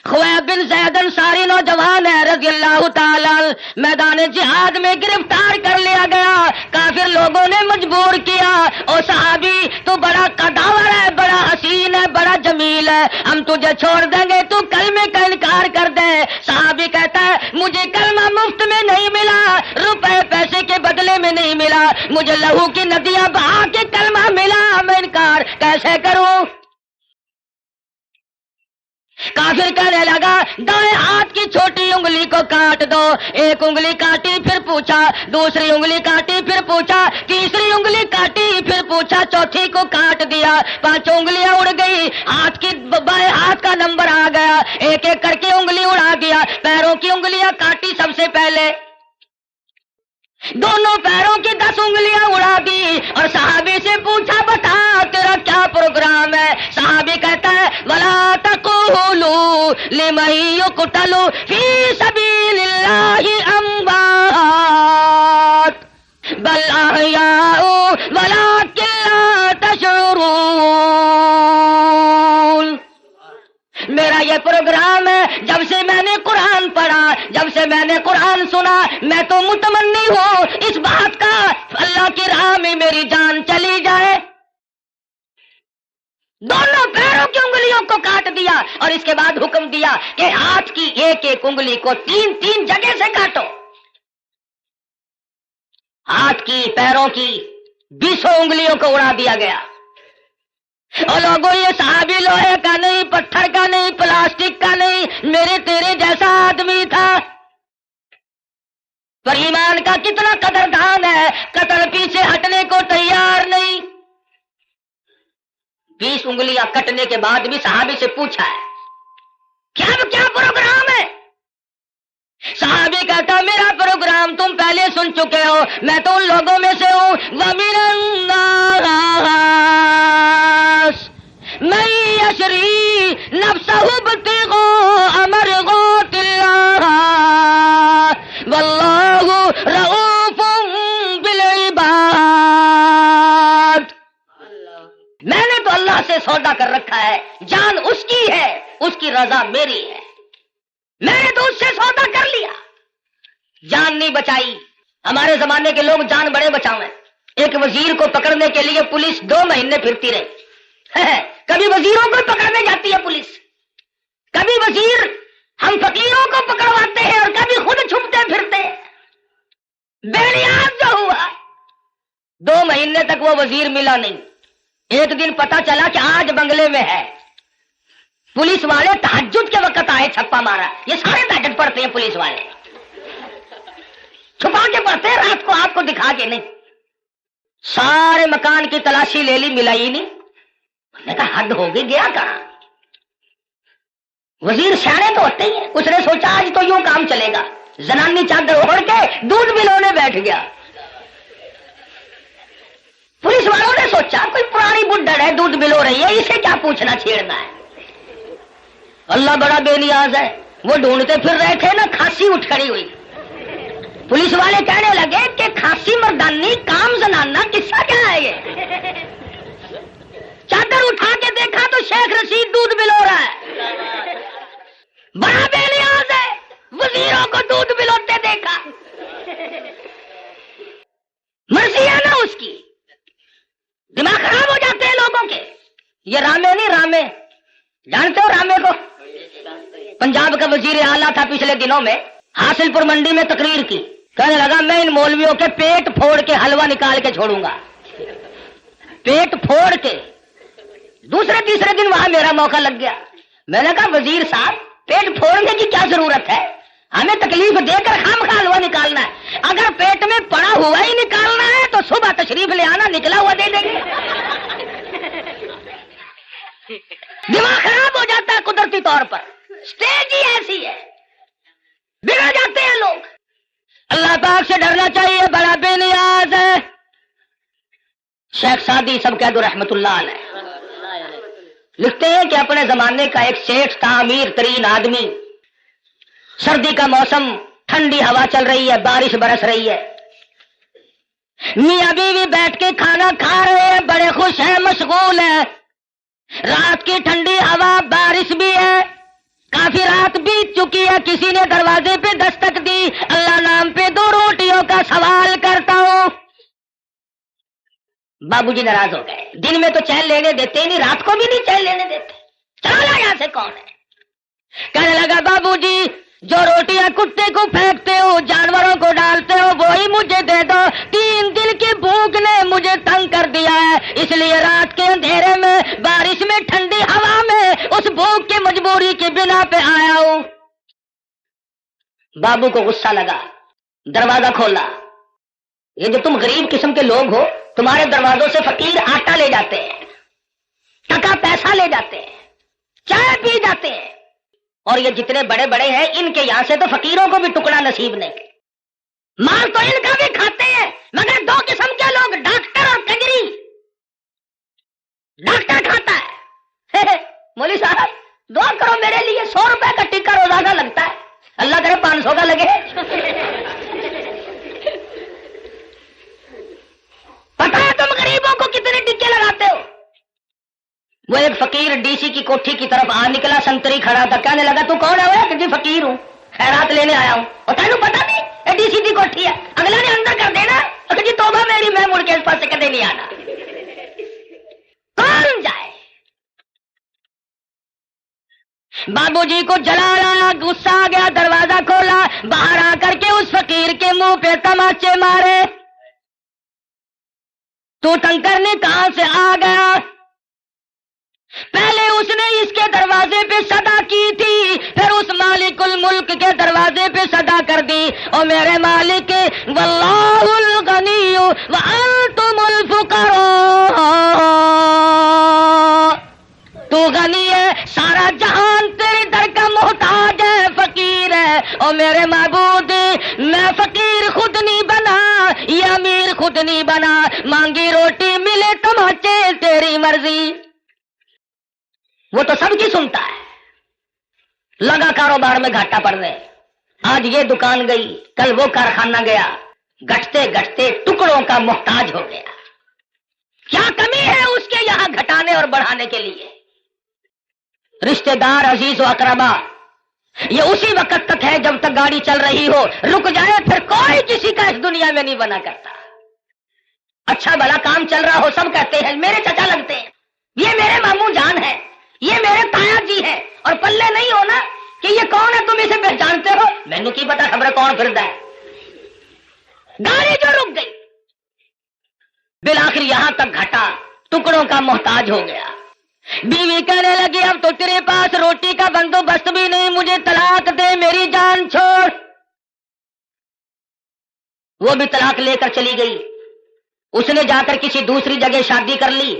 خویب بن زید انصاری نوجوان ہے رضی اللہ تعالی، میدان جہاد میں گرفتار کر لیا گیا، کافر لوگوں نے مجبور کیا، او صحابی تو بڑا قداور ہے، بڑا حسین ہے، بڑا جمیل ہے، ہم تجھے چھوڑ دیں گے، تو کلمے کا انکار کر دے۔ صحابی کہتا ہے مجھے کلمہ مفت میں نہیں ملا، روپے پیسے کے بدلے میں نہیں ملا، مجھے لہو کی ندیاں بہا کے کلمہ ملا، میں انکار کیسے کروں؟ کافر کہنے لگا دائیں ہاتھ کی چھوٹی انگلی کو کاٹ دو۔ ایک انگلی کاٹی پھر پوچھا، دوسری انگلی کاٹی پھر پوچھا، تیسری انگلی کاٹی پھر پوچھا، چوتھی کو کاٹ دیا، 5 انگلیاں اڑ گئی، ہاتھ کی بائیں ہاتھ کا نمبر آ گیا، ایک ایک کر کے انگلی اڑا دیا، پیروں کی انگلیاں کاٹی سب سے پہلے، دونوں پیروں کی 10 انگلیاں اڑا دی، اور صحابی سے پوچھا بتا تیرا کیا پروگرام ہے؟ صحابی کہتا ہے وَلَا تَقُولُوا لِمَن يُقْتَلُ فِي سَبِيلِ اللَّهِ أَمْوَاتٌ بَلْ أَحْيَاءٌ وَلَٰكِن لَّا تَشْعُرُونَ۔ میرا یہ پروگرام ہے، جب سے میں نے قرآن پڑھا، جب سے میں نے قرآن سنا، میں تو متمنی ہوں اس بات کا اللہ کی راہ میں میری جان چلی جائے۔ دونوں پیروں کی انگلیوں کو کاٹ دیا، اور اس کے بعد حکم دیا کہ ہاتھ کی ایک ایک انگلی کو 3 جگہ سے کاٹو۔ ہاتھ کی، پیروں کی 20 انگلیوں کو اڑا دیا گیا۔ اور لوگوں یہ صحابی لوہے کا نہیں، پتھر کا نہیں، پلاسٹک کا نہیں، میرے تیرے جیسا آدمی تھا، پر ایمان کا کتنا قدردان ہے، قتل پیچھے ہٹنے کو تیار نہیں۔ 20 انگلیاں کٹنے کے بعد بھی صحابی سے پوچھا ہے کیا پروگرام ہے؟ صحابی کہتا میرا پروگرام تم پہلے سن چکے ہو، میں تو ان لوگوں میں سے ہوں وَمِنَ النَّاسِ مَن يَشْرِي نَفْسَهُ ابْتِغَاءَ مَرْضَاتِ اللَّهِ وَاللَّهُ رَءُوفٌ بِالْعِبَادِ۔ میں نے تو اللہ سے سودا کر رکھا ہے، جان اس کی ہے، اس کی رضا میری ہے، میں نے تو اس سے سودا کر لیا، جان نہیں بچائی۔ ہمارے زمانے کے لوگ جان بڑے بچاؤں۔ ایک وزیر کو پکڑنے کے لیے پولیس 2 مہینے پھرتی رہی، کبھی وزیروں کو پکڑنے جاتی ہے پولیس، کبھی وزیر ہم فقیروں کو پکڑواتے ہیں، اور کبھی خود چھپتے پھرتے ہیں۔ بے نیاز جو ہوا 2 مہینے تک وہ وزیر ملا نہیں۔ ایک دن پتا چلا کہ آج بنگلے میں ہے، پولیس والے تہجد کے وقت آئے، چھپا مارا۔ یہ سارے تہجد پڑھتے ہیں پولیس والے، چھپا کے پڑھتے ہیں، رات کو آپ کو دکھا کے نہیں۔ سارے مکان کی تلاشی لے لی، ملا ہی نہیں۔ نے کہا حد ہوگی، گیا کہاں؟ وزیر سیانے تو ہوتے ہی ہیں، اس نے سوچا آج تو یوں کام چلے گا، زنانی چادر اوڑھ کے دودھ ملونے بیٹھ گیا۔ پولیس والوں نے سوچا کوئی پرانی بڈھڑ ہے، دودھ ملو رہی ہے، اسے کیا پوچھنا چھیڑنا ہے۔ اللہ بڑا بے نیاز ہے، وہ ڈھونڈتے پھر رہے تھے نا، کھانسی اٹھ کھڑی ہوئی۔ پولیس والے کہنے لگے کہ کھانسی مردانی کام زنانہ، قصہ کیا ہے یہ؟ چادر اٹھا کے دیکھا تو شیخ رشید دودھ ملو رہا ہے، بڑا بے نیاز ہے، وزیروں کو دودھ ملوتے دیکھا۔ مرضی ہے نا اس کی، دماغ خراب ہو جاتے ہیں لوگوں کے۔ یہ رامے نہیں، رامے جانتے ہو رامے کو؟ پنجاب کا وزیر اعلیٰ تھا، پچھلے دنوں میں حاصل پور منڈی میں تقریر کی، کہنے لگا میں ان مولویوں کے پیٹ پھوڑ کے حلوہ نکال کے چھوڑوں گا، پیٹ پھوڑ کے۔ دوسرے تیسرے دن وہاں میرا موقع لگ گیا، میں نے کہا وزیر صاحب پیٹ پھوڑنے کی کیا ضرورت ہے، ہمیں تکلیف دے کر خامخواہ حلوہ نکالنا ہے، اگر پیٹ میں پڑا ہوا ہی نکالنا ہے تو صبح تشریف لے آنا، نکلا ہوا دے دیں گے۔ دماغ خراب ہو جاتا ہے قدرتی طور پر، سٹیج ہی ایسی ہے، بگڑ جاتے ہیں لوگ۔ اللہ پاک سے ڈرنا چاہیے، بڑا بے نیاز ہے۔ شیخ سعدی سب کہہ دو رحمت اللہ علیہ لکھتے ہیں کہ اپنے زمانے کا ایک سیٹھ تھا، امیر ترین آدمی، سردی کا موسم، ٹھنڈی ہوا چل رہی ہے، بارش برس رہی ہے، میاں بیوی بیٹھ کے کھانا کھا رہے ہیں، بڑے خوش ہیں، مشغول ہیں. رات کی ٹھنڈی ہوا، بارش بھی ہے، کافی رات بیت چکی ہے. کسی نے دروازے پہ دستک دی. اللہ نام پہ 2 روٹیوں کا سوال کرتا ہوں. بابو جی ناراض ہو گئے. دن میں تو چین لینے دیتے ہی نہیں، رات کو بھی نہیں چین لینے دیتے. چلا یہاں سے کون ہے؟ کہنے لگا بابو جی جو روٹیاں کتے کو پھینکتے ہو، جانوروں کو ڈالتے ہو، وہی مجھے دے دو. 3 دن کی بھوک نے مجھے تنگ کر دیا ہے، اس لیے رات کے اندھیرے میں، بارش میں، ٹھنڈی ہوا میں اس بھوک کی مجبوری کی بنا پہ آیا ہوں. بابو کو غصہ لگا، دروازہ کھولا. یہ جو تم غریب قسم کے لوگ ہو، تمہارے دروازوں سے فقیر آٹا لے جاتے ہیں، ٹکا پیسہ لے جاتے ہیں، چائے پی جاتے ہیں، اور یہ جتنے بڑے بڑے ہیں ان کے یہاں سے تو فقیروں کو بھی ٹکڑا نصیب نہیں. مال تو ان کا بھی کھاتے ہیں، مگر 2 قسم کے لوگ، ڈاکٹر اور کنجری. ڈاکٹر کھاتا ہے. مولوی صاحب دعا کرو میرے لیے، 100 روپے کا ٹکا روزانہ لگتا ہے، اللہ کرے 500 کا لگے. پتا ہے تم غریبوں کو کتنے ٹکے لگاتے ہو؟ وہ ایک فقیر ڈی سی کی کوٹھی کی طرف آ نکلا، سنتری کھڑا تھا. کہنے لگا تو کون ہے؟ وہ کہ جی فقیر ہوں، خیرات لینے آیا ہوں. اور تینوں پتا نہیں یہ ڈی سی کی کوٹھی ہے؟ اگلا نے اندر کر دینا کہ جی توبہ میری، میں مڑ کے اس پاس سے کدے نہیں آنا. کون جائے؟ بابو جی کو جلال آیا، غصہ آ گیا، دروازہ کھولا، باہر آ کر کے اس فقیر کے منہ پہ تماچے مارے. تو ٹنکر نے کہاں سے آ گیا؟ پہلے اس نے اس کے دروازے پہ صدا کی تھی، پھر اس مالک الملک کے دروازے پہ صدا کر دی. اور میرے مالک واللہ الغنی وانتم الفقراء، تو غنی ہے، سارا جہان تیرے در کا محتاج ہے، فقیر ہے. اور میرے معبود میں فقیر خود نہیں بنا، یہ امیر خود نہیں بنا، مانگی روٹی ملے تماچے تیری مرضی. وہ تو سب کی سنتا ہے. لگا کاروبار میں گھاٹا پڑنے، آج یہ دکان گئی، کل وہ کارخانہ گیا، گھٹتے گھٹتے ٹکڑوں کا محتاج ہو گیا. کیا کمی ہے اس کے یہاں گھٹانے اور بڑھانے کے لیے؟ رشتہ دار، عزیز و اقربا، یہ اسی وقت تک ہے جب تک گاڑی چل رہی ہو، رک جائے پھر کوئی کسی کا اس دنیا میں نہیں بنا کرتا. اچھا بھلا کام چل رہا ہو، سب کہتے ہیں میرے چچا لگتے ہیں، یہ میرے ماموں جان ہے، یہ میرے تایا جی ہے. اور پلے نہیں ہونا کہ یہ کون ہے، تم اسے پہچانتے ہو؟ مینوں کی پتا خبر کون پھردا ہے. گاڑی جو رک گئی، بالآخر یہاں تک گھٹا، ٹکڑوں کا محتاج ہو گیا. بیوی کہنے لگی اب تو تیرے پاس روٹی کا بندوبست بھی نہیں، مجھے طلاق دے، میری جان چھوڑ. وہ بھی طلاق لے کر چلی گئی. اس نے جا کر کسی دوسری جگہ شادی کر لی.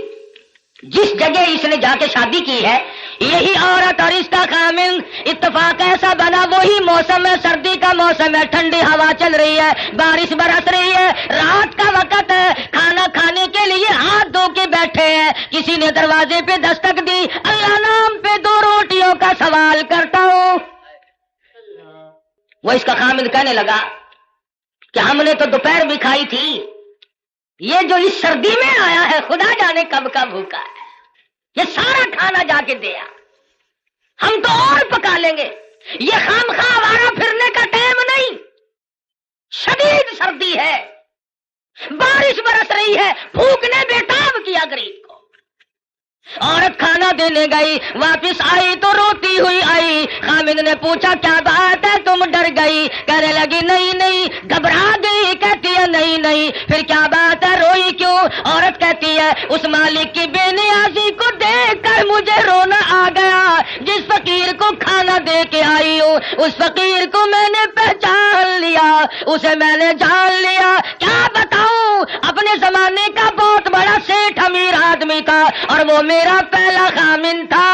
جس جگہ اس نے جا کے شادی کی ہے، یہی عورت اور رشتہ خامن. اتفاق ایسا بنا وہی موسم ہے، سردی کا موسم ہے، ٹھنڈی ہوا چل رہی ہے، بارش برس رہی ہے، رات کا وقت ہے، کھانا کھانے کے لیے ہاتھ دھو کے بیٹھے ہیں. کسی نے دروازے پہ دستک دی. اللہ نام پہ 2 روٹیوں کا سوال کرتا ہوں. وہ اس کا خامن کہنے لگا کہ ہم نے تو دوپہر بھی کھائی تھی، یہ جو اس سردی میں آیا ہے خدا جانے کب کا بھوکا ہے، یہ سارا کھانا جا کے دیا، ہم تو اور پکا لیں گے. یہ خام خواہ آوارہ پھرنے کا ٹائم نہیں، شدید سردی ہے، بارش برس رہی ہے، بھوک نے بیتاب کیا غریب کو. عورت کھانا دینے گئی، واپس آئی تو روتی ہوئی آئی. خامد نے پوچھا کیا بات ہے، تم ڈر گئی؟ کہنے لگی نہیں نہیں، گھبرا گئی. کہتی ہے نہیں نہیں، پھر کیا بات ہے، روئی کیوں؟ عورت کہتی ہے اس مالک کی بے نیازی کو دیکھ کر مجھے رونا آ گیا. جس فقیر کو کھانا دے کے آئی ہوں، اس فقیر کو میں نے پہچان لیا، اسے میں نے جان لیا. کیا بتاؤں، اپنے زمانے کا بہت بڑا سیٹھ امیر آدمی تھا، اور وہ میرا پہلا خامن تھا.